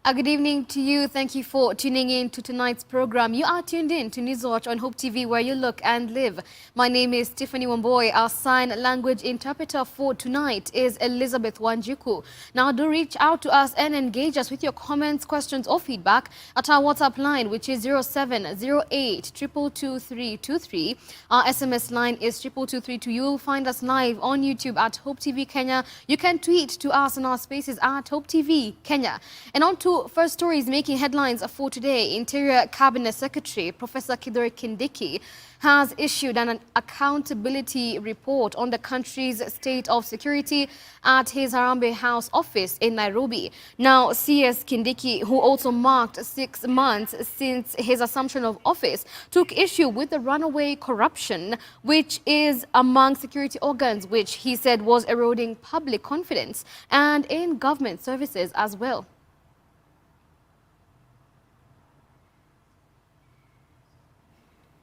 A good evening to you. Thank you for tuning in to tonight's program. You are tuned in to Newswatch on Hope TV, where you look and live. My name is Tiffany Wamboy. Our sign language interpreter for tonight is Elizabeth Wanjuku. Now, do reach out to us and engage us with your comments, questions, or feedback at our WhatsApp line, which is 0708 222 Our SMS line is 22232. You will find us live on YouTube at Hope TV Kenya. You can tweet to us on our spaces at Hope TV Kenya. And on to first stories making headlines for today. Interior Cabinet Secretary Professor Kithure Kindiki has issued an accountability report on the country's state of security at his Harambee House office in Nairobi. Now, CS Kindiki, who also marked 6 months since his assumption of office, took issue with the runaway corruption, which is among security organs, which he said was eroding public confidence and in government services as well.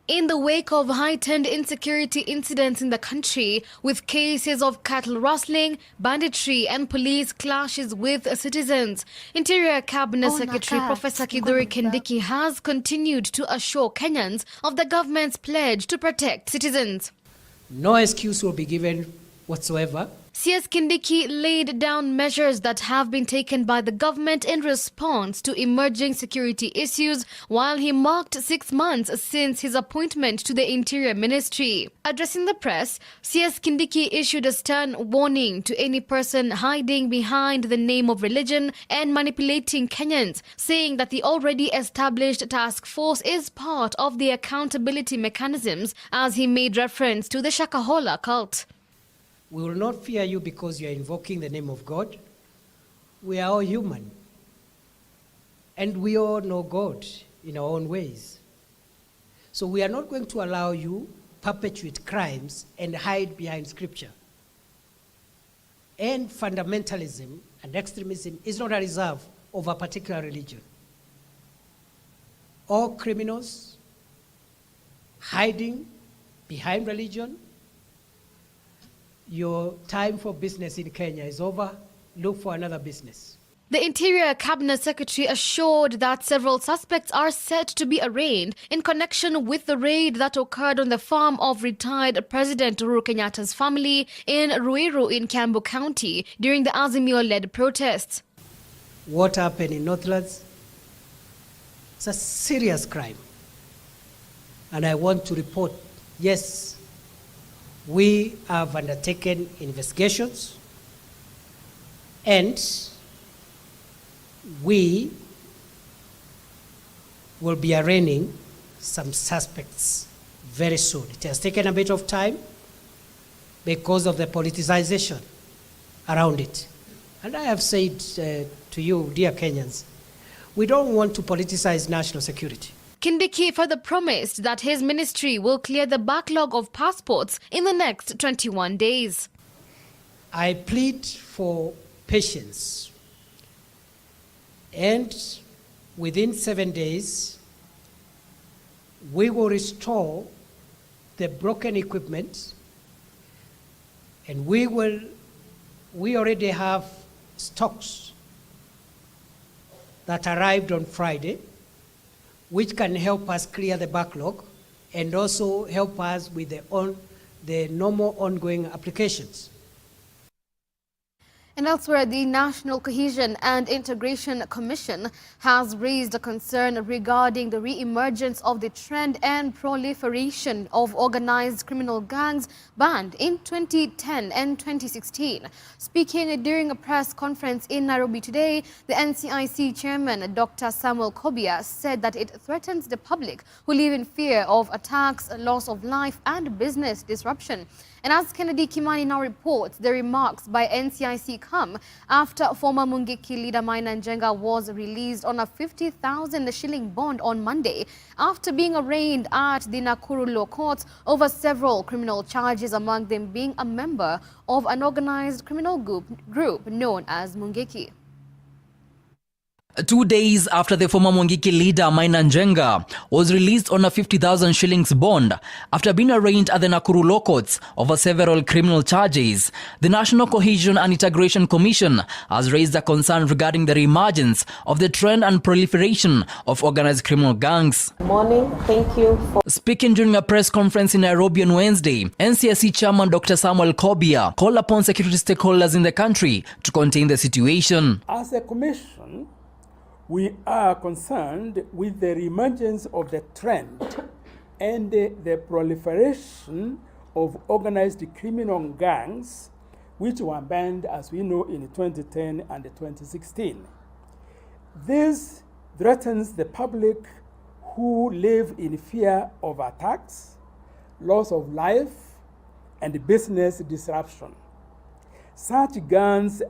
In the wake of heightened insecurity incidents in the country, with cases of cattle rustling, banditry and police clashes with citizens, Interior Cabinet Secretary Professor Kithure Kindiki has continued to assure Kenyans of the government's pledge to protect citizens. No excuse will be given whatsoever. CS Kindiki laid down measures that have been taken by the government in response to emerging security issues while he marked 6 months since his appointment to the Interior Ministry. Addressing the press, CS Kindiki issued a stern warning to any person hiding behind the name of religion and manipulating Kenyans, saying that the already established task force is part of the accountability mechanisms, as he made reference to the Shakahola cult. We will not fear you because you are invoking the name of God. We are all human. And we all know God in our own ways. So we are not going to allow you perpetuate crimes and hide behind scripture. And fundamentalism and extremism is not a reserve of a particular religion. All criminals hiding behind religion, your time for business in Kenya is over. Look for another business. The Interior Cabinet Secretary assured that several suspects are set to be arraigned in connection with the raid that occurred on the farm of retired President Uhuru Kenyatta's family in Ruiru in Kiambu County during the Azimio-led protests. What happened in Northlands? It's a serious crime. And I want to report, yes, we have undertaken investigations and we will be arraigning some suspects very soon. It has taken a bit of time because of the politicization around it. And I have said to you, dear Kenyans, we don't want to politicize national security. Kindiki further promised that his ministry will clear the backlog of passports in the next 21 days. I plead for patience. And within 7 days, we will restore the broken equipment, and we already have stocks that arrived on Friday, which can help us clear the backlog and also help us with the normal ongoing applications. And elsewhere, the National Cohesion and Integration Commission has raised a concern regarding the re-emergence of the trend and proliferation of organized criminal gangs banned in 2010 and 2016. Speaking during a press conference in Nairobi today, the NCIC chairman, Dr. Samuel Kobia, said that it threatens the public who live in fear of attacks, loss of life and business disruption. And as Kennedy Kimani now reports, the remarks by NCIC come after former Mungiki leader Maina Njenga was released on a 50,000 shilling bond on Monday after being arraigned at the Nakuru Law Courts over several criminal charges, among them being a member of an organized criminal group known as Mungiki. 2 days after the former Mwangiki leader Maina Njenga was released on a 50,000 shillings bond after being arraigned at the Nakuru Law Courts over several criminal charges, the National Cohesion and Integration Commission has raised a concern regarding the reemergence of the trend and proliferation of organized criminal gangs. Morning, thank you for Speaking during a press conference in Nairobi on Wednesday, NCSC Chairman Dr. Samuel Kobia called upon security stakeholders in the country to contain the situation. As a commission, we are concerned with the reemergence of the trend and the proliferation of organized criminal gangs, which were banned, as we know, in 2010 and 2016. This threatens the public who live in fear of attacks, loss of life, and business disruption. Such gangs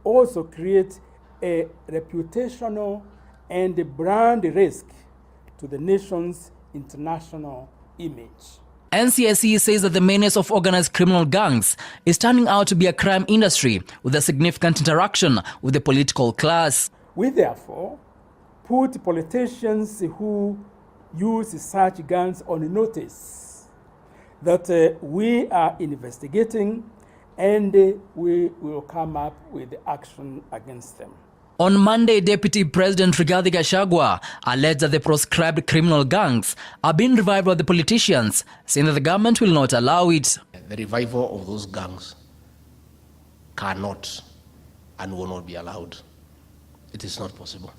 also create a reputational and brand risk to the nation's international image. NCSC says that the menace of organized criminal gangs is turning out to be a crime industry with a significant interaction with the political class. We therefore put politicians who use such gangs on notice that we are investigating and we will come up with action against them. On Monday, Deputy President Rigathi Gachagua alleged that the proscribed criminal gangs are being revived by the politicians, saying that the government will not allow it. The revival of those gangs cannot and will not be allowed. It is not possible.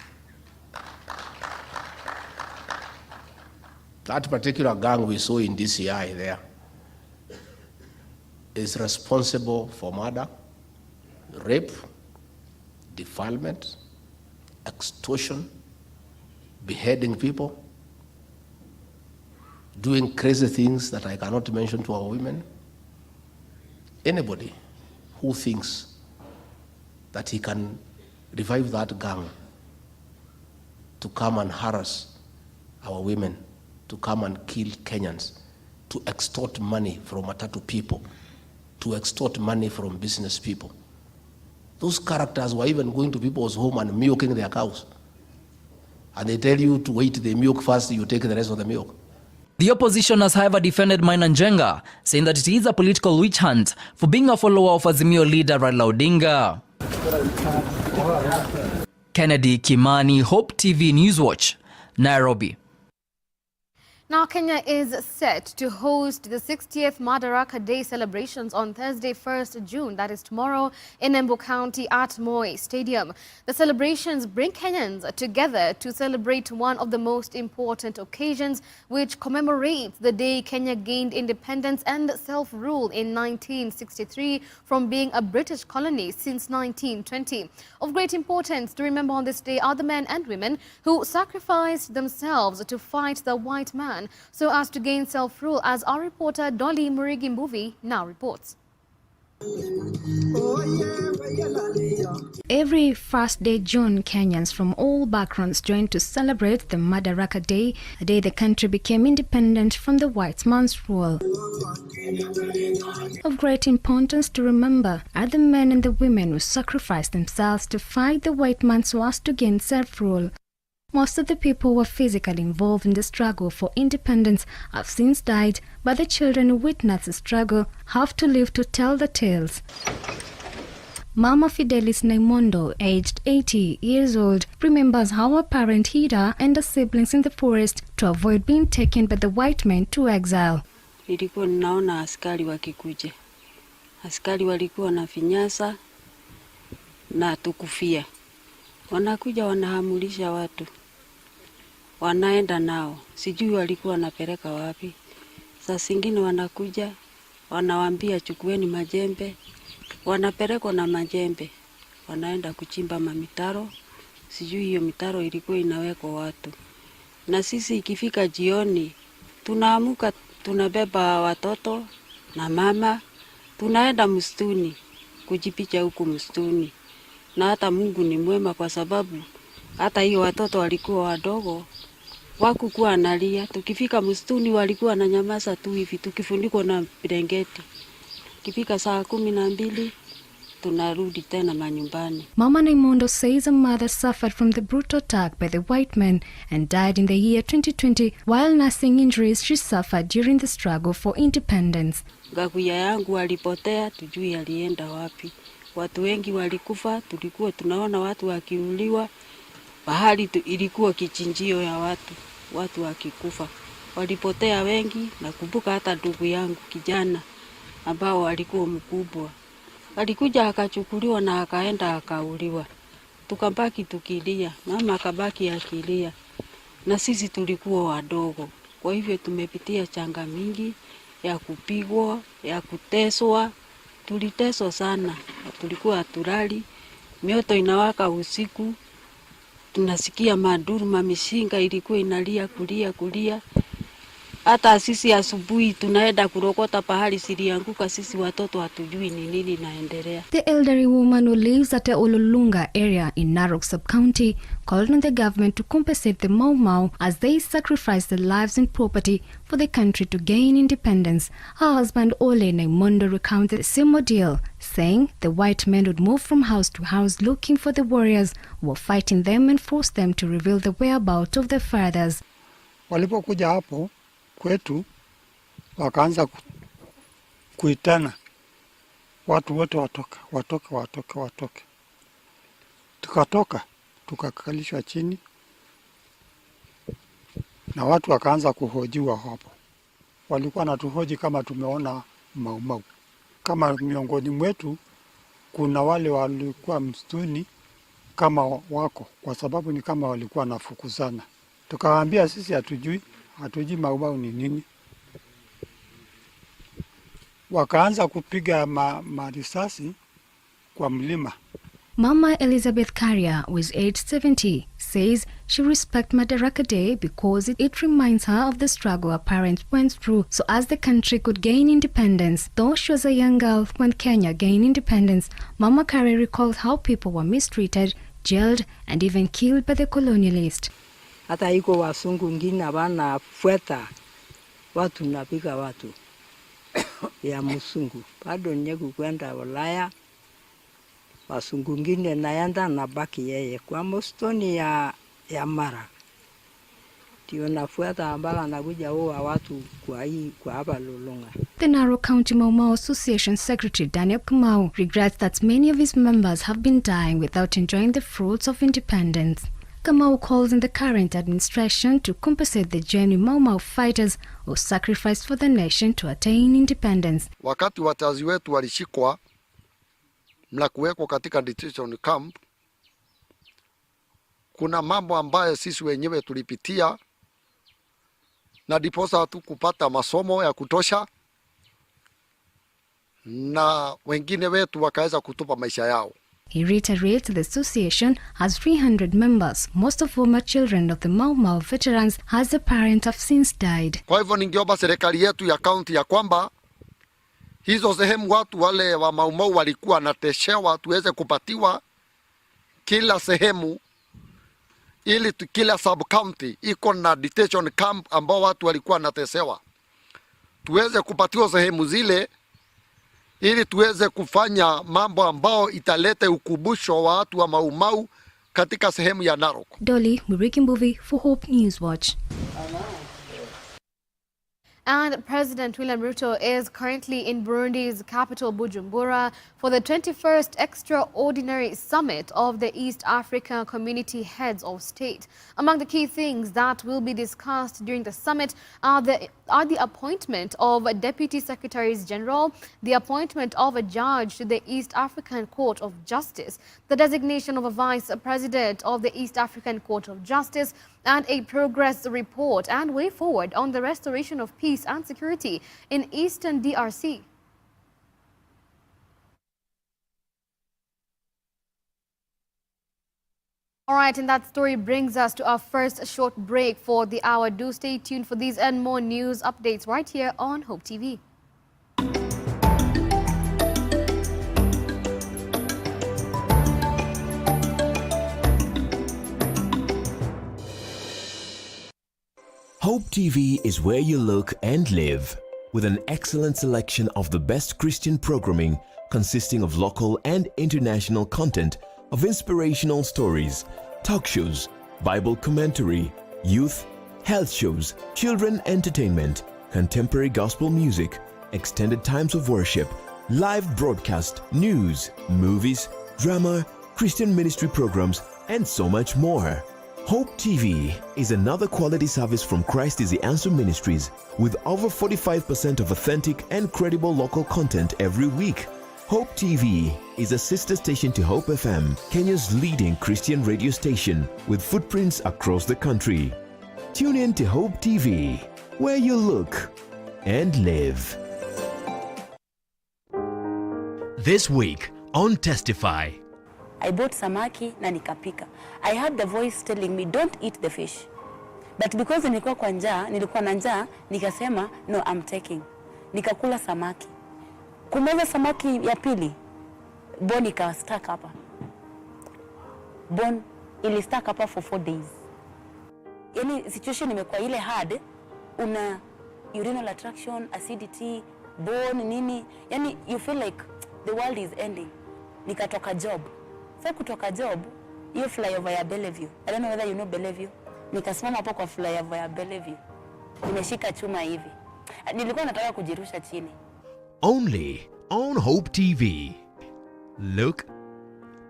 That particular gang we saw in DCI there is responsible for murder, rape, defilement, extortion, beheading people, doing crazy things that I cannot mention to our women. Anybody who thinks that he can revive that gang to come and harass our women, to come and kill Kenyans, to extort money from Matatu people, to extort money from business people. Those characters were even going to people's home and milking their cows. And they tell you to wait the milk first, you take the rest of the milk. The opposition has, however, defended Maina Njenga, saying that it is a political witch hunt for being a follower of Azimio leader Raila Odinga. Kennedy Kimani, Hope TV Newswatch, Nairobi. Now, Kenya is set to host the 60th Madaraka Day celebrations on Thursday, 1st June, that is tomorrow, in Embu County at Moi Stadium. The celebrations bring Kenyans together to celebrate one of the most important occasions, which commemorates the day Kenya gained independence and self-rule in 1963 from being a British colony since 1920. Of great importance to remember on this day are the men and women who sacrificed themselves to fight the white man so as to gain self-rule, as our reporter Dolly Murigi Mbuvi now reports. Every 1st day June, Kenyans from all backgrounds join to celebrate the Madaraka Day, the day the country became independent from the white man's rule. Of great importance to remember are the men and the women who sacrificed themselves to fight the white man so as to gain self-rule. Most of the people who were physically involved in the struggle for independence have since died, but the children who witnessed the struggle have to live to tell the tales. Mama Fidelis Naimondo, aged 80 years old, remembers how her parent hid her and her siblings in the forest to avoid being taken by the white men to exile. Nilikuwa ninaona askari wakikuja. Askari walikuwa na finyasa na tukufia. Wanakuja wanahamulisha watu. Wanaenda nao. Sijui walikuwa wanapeleka wapi. Saa zingine wanakuja, wanawaambia chukueni majembe. Wanapelekwa na majembe. Wanaenda kuchimba mamitaro. Sijui hiyo mitaro ilikuwa inawekwa watu. Na sisi ikifika jioni, tunaamuka, tunabeba watoto na mama. Tunaenda msituni, kujipicha huku msituni. Na hata Mungu ni mwema kwa sababu hata hiyo watoto walikuwa wadogo, wakukuwa analia. Tukifika msituni walikuwa na nyamaza tu hivi, tukifunikwa na blanketi. Kifika saa 12 tunarudi tena manyumbani. Mama Naimondo says her mother suffered from the brutal attack by the white men and died in the year 2020 while nursing injuries she suffered during the struggle for independence. Gakuya yangu alipotea, tujui alienda wapi. Watu wengi walikufa, tulikuwa tunaona watu wakiuliwa. Bahari ilikuwa kichinjio ya watu wakikufa. Walipotea wengi, nakumbuka hata ndugu yangu kijana ambao alikuwa mkubwa. Alikuja akachukuliwa na akaenda akauliwa. Tukabaki tukilia, mama akabaki akilia. Na sisi tulikuwa wadogo. Kwa hivyo tumepitia changa mingi ya kupigwa, ya kuteswa. Tuliteswa sana. Tulikuwa hatulali. Mioto inawaka usiku. Tunasikia maduru mamishinga ilikuwa inalia kulia. Hata sisi asubuhi tunaenda kurokota pahali silianguka, sisi watoto hatujui ni nini inaendelea. The elderly woman who lives at the Ololunga area in Narok sub-county called on the government to compensate the Mau Mau as they sacrificed their lives and property for the country to gain independence. Her husband Ole Naimondo recounted the same ordeal, saying the white men would move from house to house looking for the warriors who were fighting them and forced them to reveal the whereabouts of their fathers. Walipokuja hapo kwetu wakaanza kuitana watu wote watoke. Tukatoka tukakalishwa chini na watu wakaanza kuhojiwa hapo. Walikuwa natuhoji kama tumeona Mau Mau. Kama miongoni mwetu kuna wale walikuwa msituni kama wako, kwa sababu ni kama walikuwa nafukuzana. Tukawaambia sisi hatujui Mau Mau ni nini. Wakaanza kupiga marisasi kwa mlima. Mama Elizabeth Karia, who is aged 70, says she respects Madaraka Day because it reminds her of the struggle her parents went through so as the country could gain independence. Though she was a young girl when Kenya gained independence, Mama Karia recalled how people were mistreated, jailed, and even killed by the colonialists. Hata iko wasungu ngine wanafuata watu napiga watu ya musungu. Bado nyegu kwenda Ulaya, wasungu ngine naenda na baki yeye kwa mostoni ya Mara. Ndio nafuata ambala nakuja huwa watu kwa hapa Lolonga. The Narok County Mau Mau Association Secretary Daniel Kumau regrets that many of his members have been dying without enjoying the fruits of independence. Kamau calls on the current administration to compensate the genuine Mau Mau fighters who sacrificed for the nation to attain independence. Wakati wazazi wetu walishikwa na kuwekwa katika detention camp, kuna mambo ambayo sisi wenyewe tulipitia na diposa tu kupata masomo ya kutosha, na wengine wetu wakaweza kutupa maisha yao. He reiterates the association has 300 members, most of whom are children of the Mau Mau veterans, as the parents have since died. Kwa hivyo ningeomba serikali yetu ya kaunti ya kwamba hizo sehemu watu wale wa Mau Mau walikuwa nateshewa tuweze kupatiwa kila sehemu, ili kila sub county iko na detention camp ambao watu walikuwa natesewa, tuweze kupatiwa sehemu zile ili tuweze kufanya mambo ambao italete ukumbusho wa watu wa Mau Mau katika sehemu ya Narok. Dolly Muriki for Hope Newswatch. And President William Ruto is currently in Burundi's capital, Bujumbura, for the 21st Extraordinary Summit of the East Africa Community Heads of State. Among the key things that will be discussed during the summit are the appointment of Deputy Secretaries General, the appointment of a judge to the East African Court of Justice, the designation of a Vice President of the East African Court of Justice, and a progress report and way forward on the restoration of peace and security in Eastern DRC. All right, and that story brings us to our first short break for the hour. Do stay tuned for these and more news updates right here on Hope TV. Hope TV is where you look and live, with an excellent selection of the best Christian programming consisting of local and international content of inspirational stories, talk shows, Bible commentary, youth, health shows, children entertainment, contemporary gospel music, extended times of worship, live broadcast, news, movies, drama, Christian ministry programs, and so much more. Hope TV is another quality service from Christ is the Answer Ministries with over 45% of authentic and credible local content every week. Hope TV is a sister station to Hope FM, Kenya's leading Christian radio station with footprints across the country. Tune in to Hope TV, where you look and live. This week on Testify. I bought samaki na nikapika. I had the voice telling me don't eat the fish. But because nilikuwa na njaa, nikasema no, I'm taking. Nikakula samaki. Kumeza samaki ya pili, bone ikawa stuck hapa. Bone ili stuck hapa for 4 days. Yani situation imekuwa ile hard, una urinal attraction, acidity, bone nini, yani you feel like the world is ending. Nikatoka job. So kutoka job, hiyo flyover ya Bellevue. I don't know whether you know Bellevue. Nikasimama hapo kwa flyover ya Bellevue. Nimeshika chuma hivi. Nilikuwa nataka kujirusha chini. Only on Hope TV. Look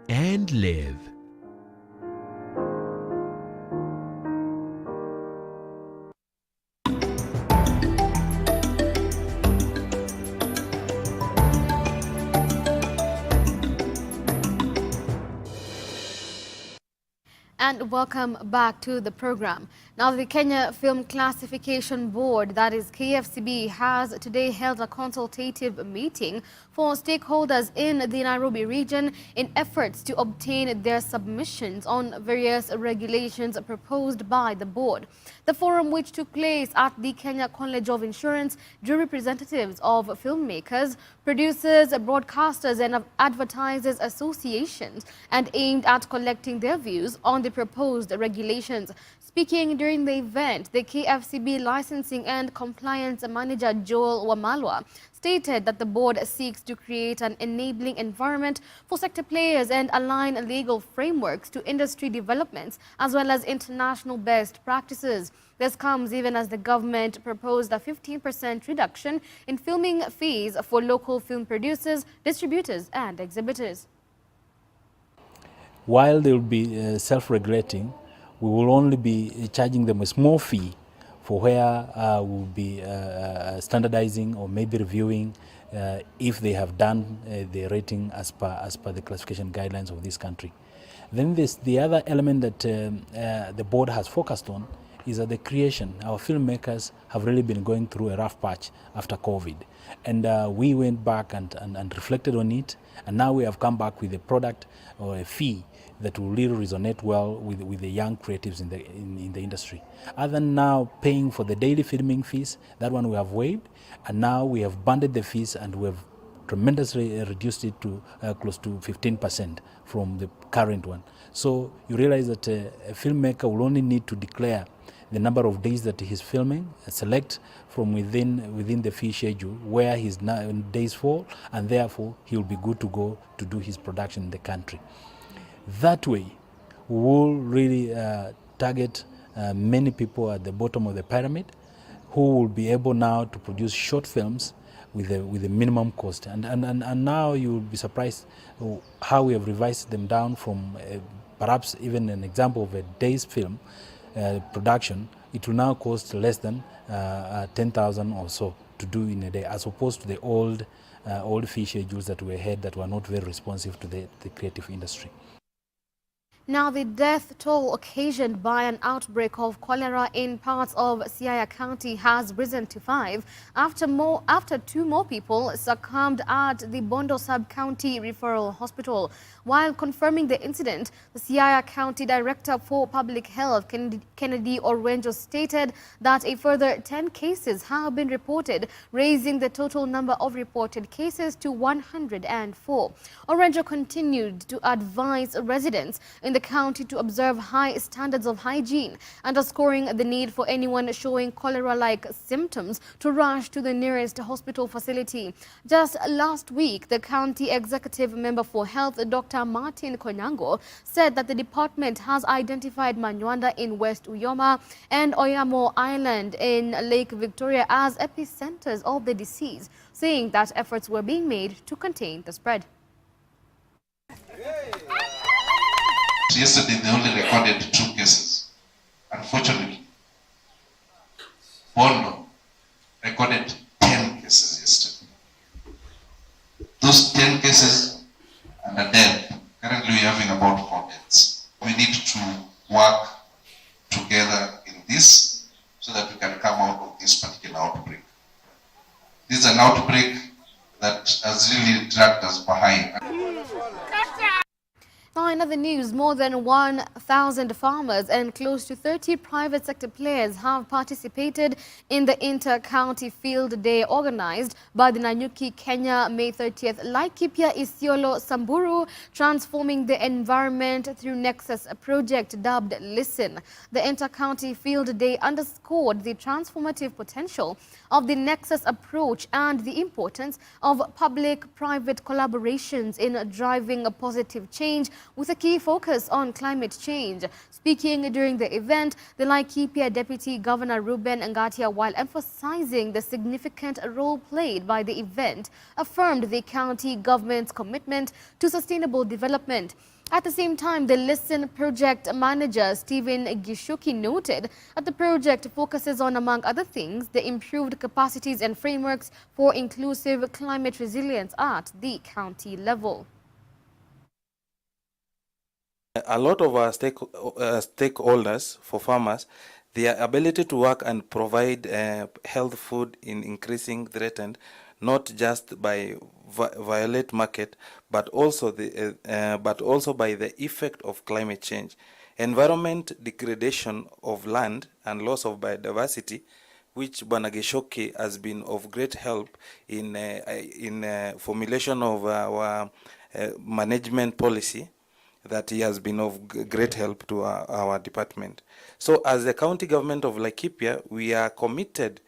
and live. And welcome back to the program. Now, the Kenya Film Classification Board, that is KFCB, has today held a consultative meeting for stakeholders in the Nairobi region in efforts to obtain their submissions on various regulations proposed by the board. The forum, which took place at the Kenya College of Insurance, drew representatives of filmmakers, producers, broadcasters and advertisers associations and aimed at collecting their views on the proposed regulations. Speaking during the event, the KFCB Licensing and Compliance Manager Joel Wamalwa stated that the board seeks to create an enabling environment for sector players and align legal frameworks to industry developments as well as international best practices. This comes even as the government proposed a 15% reduction in filming fees for local film producers, distributors and exhibitors. While they will be self-regulating, we will only be charging them a small fee for where we'll be standardizing or maybe reviewing if they have done the rating as per the classification guidelines of this country. Then there's the other element that the board has focused on is the creation. Our filmmakers have really been going through a rough patch after COVID. And we went back and reflected on it, and now we have come back with a product or a fee that will really resonate well with the young creatives in the industry. Other than now paying for the daily filming fees, that one we have waived, and now we have bundled the fees and we have tremendously reduced it to close to 15% from the current one. So you realize that a filmmaker will only need to declare the number of days that he's filming, select from within the fee schedule where his days fall, and therefore he will be good to go to do his production in the country. That way, we will really target many people at the bottom of the pyramid who will be able now to produce short films with a minimum cost. And now you will be surprised how we have revised them down from perhaps even an example of a day's film production. It will now cost less than 10,000 or so to do in a day, as opposed to the old fee schedules that we had that were not very responsive to the creative industry. Now, the death toll occasioned by an outbreak of cholera in parts of Siaya County has risen to 5 after 2 more people succumbed at the Bondo Sub-County Referral Hospital. While confirming the incident, the Siaya County Director for Public Health, Kennedy Orenjo, stated that a further 10 cases have been reported, raising the total number of reported cases to 104. Orenjo continued to advise residents in the the county to observe high standards of hygiene, underscoring the need for anyone showing cholera-like symptoms to rush to the nearest hospital facility. Just last week, the county executive member for health, Dr. Martin Konyango, said that the department has identified Manywanda in West Uyoma and Oyamo Island in Lake Victoria as epicenters of the disease, saying that efforts were being made to contain the spread. Yesterday, they only recorded 2 cases. Unfortunately, Bondo recorded 10 cases yesterday. Those 10 cases and a death. Currently, we're having about 4 deaths. We need to work together in this so that we can come out of this particular outbreak. This is an outbreak that has really dragged us behind. Now, in other news, more than 1,000 farmers and close to 30 private sector players have participated in the Inter-County Field Day organized by the Nanyuki Kenya May 30th Laikipia Isiolo Samburu Transforming the Environment Through Nexus project dubbed Listen. The Inter-County Field Day underscored the transformative potential of the Nexus approach and the importance of public-private collaborations in driving a positive change with a key focus on climate change. Speaking during the event, the Laikipia Deputy Governor Ruben Ngatia, while emphasizing the significant role played by the event, affirmed the county government's commitment to sustainable development. At the same time, the Listen project manager, Stephen Gishuki, noted that the project focuses on, among other things, the improved capacities and frameworks for inclusive climate resilience at the county level. A lot of our stakeholders for farmers, their ability to work and provide health food in increasing threatened, not just by violate market, but also by the effect of climate change, environment degradation of land and loss of biodiversity, which Banagishoki has been of great help in formulation of our management policy. That he has been of great help to our department. So as the county government of Laikipia, we are committed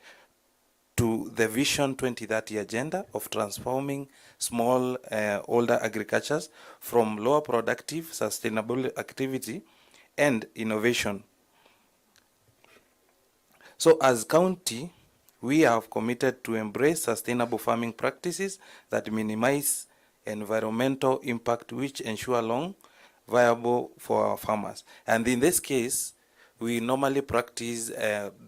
to the Vision 2030 agenda of transforming small older agricultures from lower productive sustainable activity and innovation. So as county, we have committed to embrace sustainable farming practices that minimize environmental impact, which ensure long viable for our farmers. And in this case, we normally practice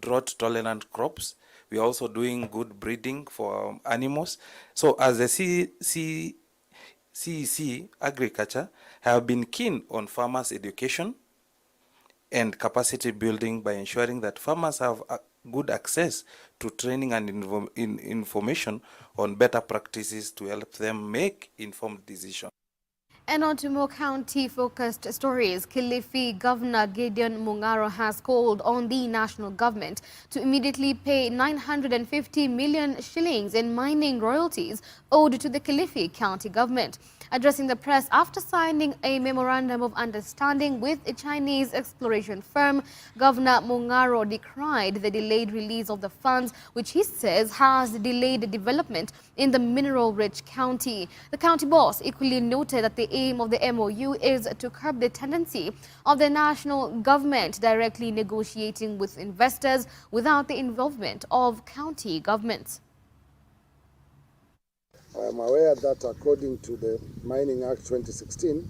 drought-tolerant crops. We are also doing good breeding for animals. So as the CEC agriculture have been keen on farmers' education and capacity building by ensuring that farmers have good access to training and information on better practices to help them make informed decisions. And on to more county-focused stories. Kilifi Governor Gideon Mung'aro has called on the national government to immediately pay 950 million shillings in mining royalties owed to the Kilifi County government. Addressing the press after signing a memorandum of understanding with a Chinese exploration firm, Governor Mung'aro decried the delayed release of the funds, which he says has delayed development in the mineral-rich county. The county boss equally noted that the aim of the MOU is to curb the tendency of the national government directly negotiating with investors without the involvement of county governments. I am aware that according to the Mining Act 2016,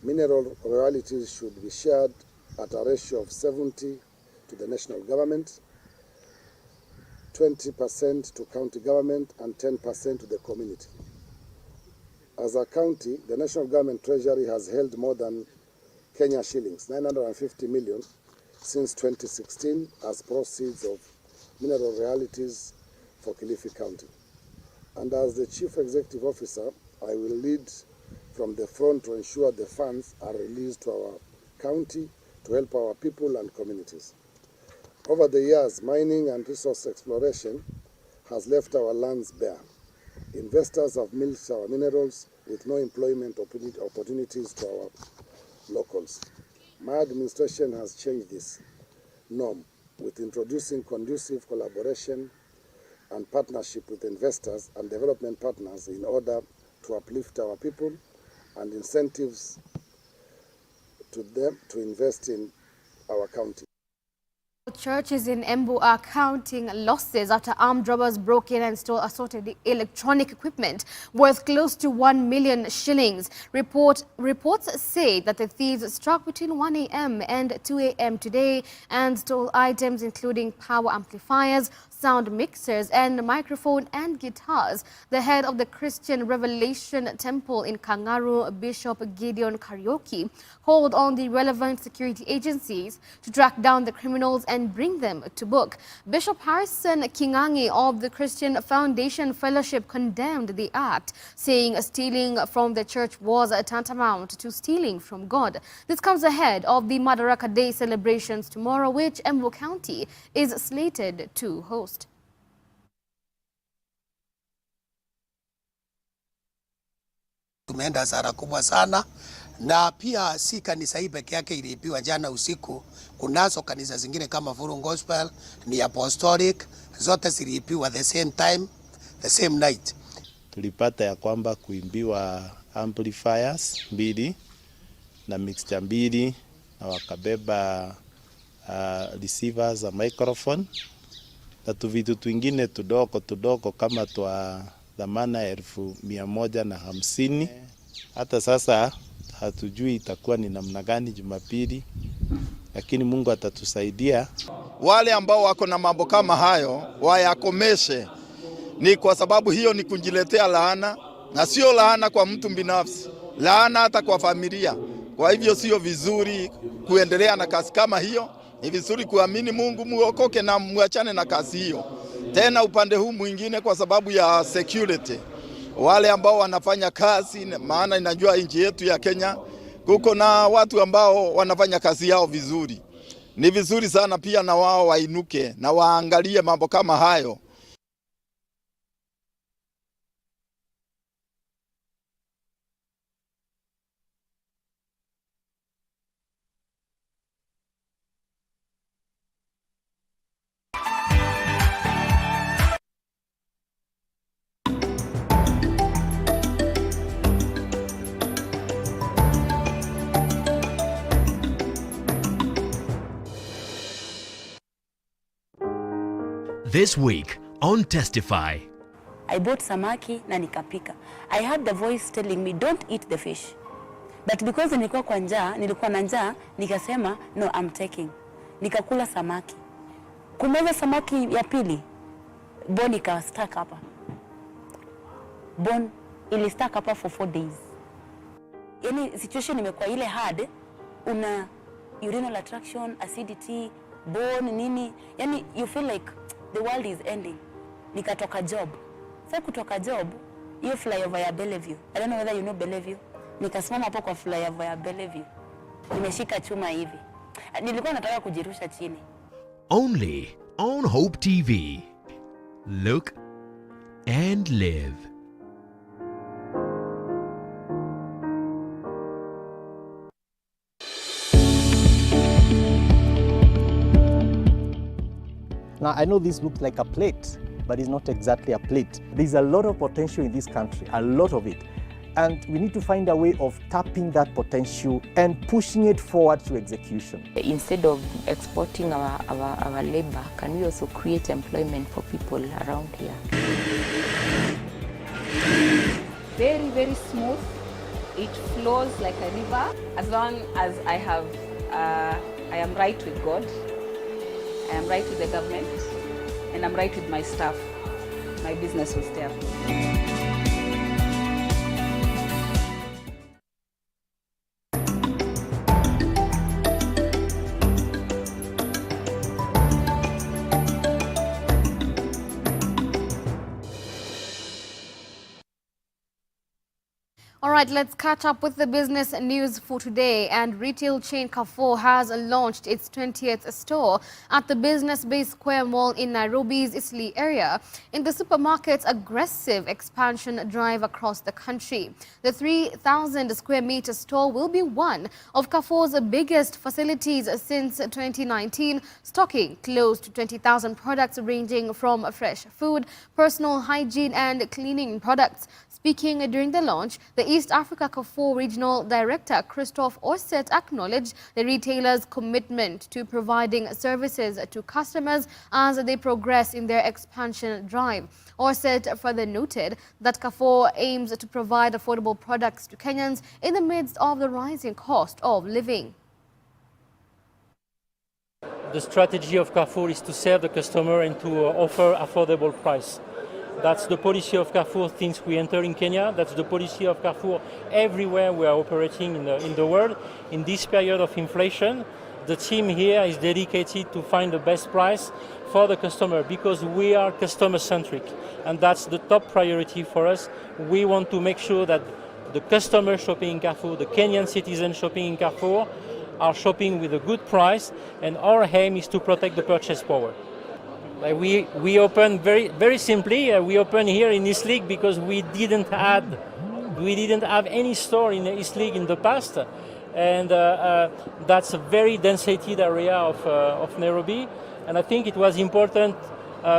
mineral royalties should be shared at a ratio of 70 to the national government, 20% to county government, and 10% to the community. As a county, the national government treasury has held more than Kenya shillings, 950 million, since 2016 as proceeds of mineral royalties for Kilifi County. And as the Chief Executive Officer, I will lead from the front to ensure the funds are released to our county to help our people and communities. Over the years, mining and resource exploration has left our lands bare. Investors have milked our minerals with no employment opportunities to our locals. My administration has changed this norm with introducing conducive collaboration and partnership with investors and development partners in order to uplift our people and incentives to them to invest in our county. Churches in Embu are counting losses after armed robbers broke in and stole assorted electronic equipment worth close to 1 million shillings. Reports say that the thieves struck between 1 a.m. and 2 a.m. today and stole items including power amplifiers, sound mixers and microphone and guitars. The head of the Christian Revelation Temple in Kangaru, Bishop Gideon Karaoke, called on the relevant security agencies to track down the criminals and bring them to book. Bishop Harrison Kingangi of the Christian Foundation Fellowship condemned the act, saying stealing from the church was tantamount to stealing from God. This comes ahead of the Madaraka Day celebrations tomorrow, which Embu County is slated to host. Tumeenda hasara kubwa sana, na pia si kanisa hii peke yake iliibiwa jana usiku. Kunazo kanisa zingine kama Full Gospel, ni Apostolic, zote ziliibiwa the same time, the same night. Tulipata ya kwamba kuimbiwa amplifiers 2 na mixture 2 na wakabeba receivers za microphone na vitu twingine tudogo kama twa dhamana 150,000. Hata sasa hatujui itakuwa ni namna gani Jumapili, lakini Mungu atatusaidia. Wale ambao wako na mambo kama hayo wayakomeshe, ni kwa sababu hiyo ni kujiletea laana, na sio laana kwa mtu binafsi, laana hata kwa familia. Kwa hivyo sio vizuri kuendelea na kazi kama hiyo. Ni vizuri kuamini Mungu, muokoke na muachane na kazi hiyo. Tena upande huu mwingine, kwa sababu ya security, wale ambao wanafanya kazi, maana inajua nchi yetu ya Kenya kuko na watu ambao wanafanya kazi yao vizuri. Ni vizuri sana pia na wao wainuke na waangalie mambo kama hayo. This week on Testify. I bought samaki na nikapika. I had the voice telling me don't eat the fish. But because nilikuwa na njaa, nikasema no, I'm taking. Nikakula samaki. Kumeza samaki ya pili, bone ika stuck hapa. Bone ili stuck hapa for 4 days. Yani situation imekuwa ile hard, una urinal attraction, acidity, bone nini, yani you feel like the world is ending. Nikatoka job. Sasa kutoka job, hiyo flyover ya Bellevue. I don't know whether you know Bellevue. Nikasimama hapo kwa flyover ya Bellevue. Nimeshika chuma hivi. Nilikuwa nataka kujirusha chini. Only on Hope TV. Look and live. Now, I know this looks like a plate, but it's not exactly a plate. There's a lot of potential in this country, a lot of it. And we need to find a way of tapping that potential and pushing it forward to execution. Instead of exporting our labor, can we also create employment for people around here? Very, very smooth. It flows like a river. As long as I am right with God, I am right with the government, and I'm right with my staff, my business will stay up. All right. Right, let's catch up with the business news for today. And retail chain Carrefour has launched its 20th store at the Business Bay Square Mall in Nairobi's Eastleigh area in the supermarket's aggressive expansion drive across the country. The 3,000 square meter store will be one of Carrefour's biggest facilities since 2019, stocking close to 20,000 products ranging from fresh food, personal hygiene and cleaning products. Speaking during the launch, the East Africa Carrefour Regional Director Christophe Orset acknowledged the retailer's commitment to providing services to customers as they progress in their expansion drive. Orset further noted that Carrefour aims to provide affordable products to Kenyans in the midst of the rising cost of living. The strategy of Carrefour is to serve the customer and to offer affordable price. That's the policy of Carrefour since we enter in Kenya. That's the policy of Carrefour everywhere we are operating in the world. In this period of inflation, the team here is dedicated to find the best price for the customer because we are customer-centric. And that's the top priority for us. We want to make sure that the customer shopping in Carrefour, the Kenyan citizen shopping in Carrefour, are shopping with a good price, and our aim is to protect the purchase power. We open very simply. We open here in Eastleigh because we didn't have any store in Eastleigh in the past, and that's a very densited area of Nairobi. And I think it was important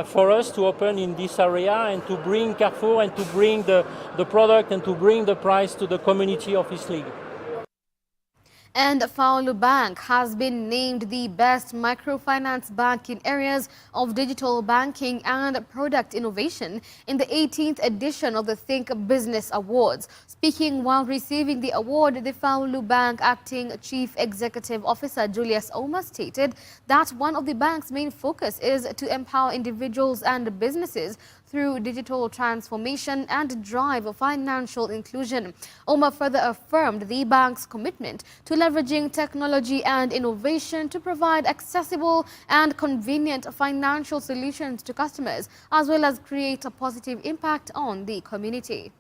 for us to open in this area and to bring Carrefour and to bring the product and to bring the price to the community of Eastleigh. And Faulu Bank has been named the best microfinance bank in areas of digital banking and product innovation in the 18th edition of the Think Business Awards. Speaking while receiving the award, the Faulu Bank Acting Chief Executive Officer Julius Oma stated that one of the bank's main focus is to empower individuals and businesses through digital transformation and drive financial inclusion. Oma further affirmed the bank's commitment to leveraging technology and innovation to provide accessible and convenient financial solutions to customers, as well as create a positive impact on the community.